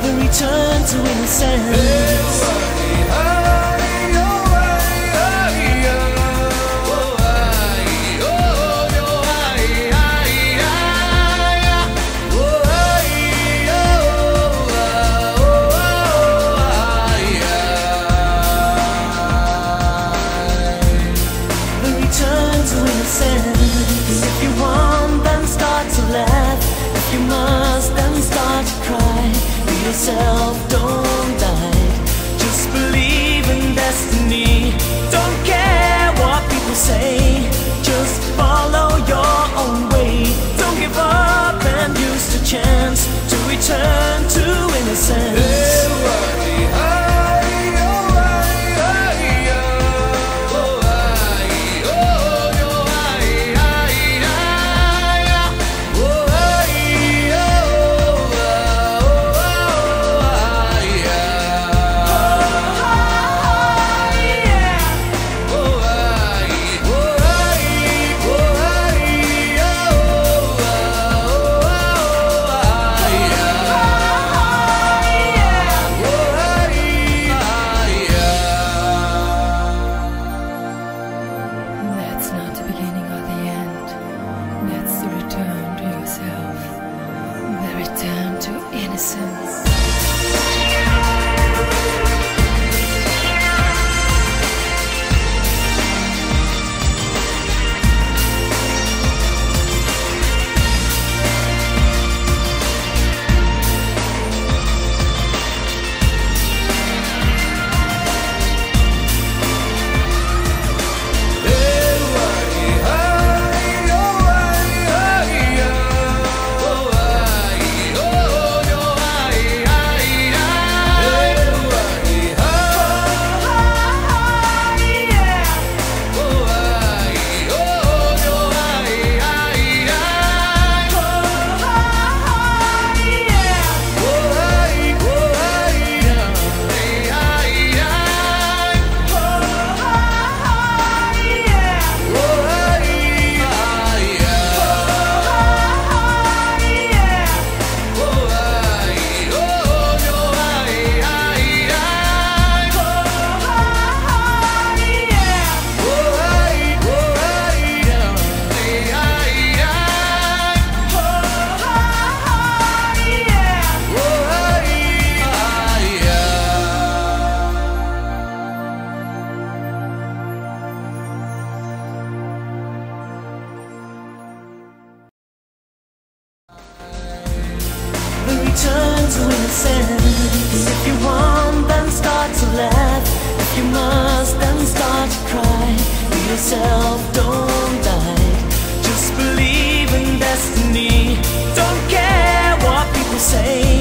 the return to innocence. If you want, then start to laugh. If you must, then start to cry. Be yourself, don't die. Just believe in destiny. Don't care what people say. Just follow your own way. Don't give up and use the chance to return to innocence. Return to innocence. If you want, then start to laugh. If you must, then start to cry. Be yourself, don't die. Just believe in destiny. Don't care what people say.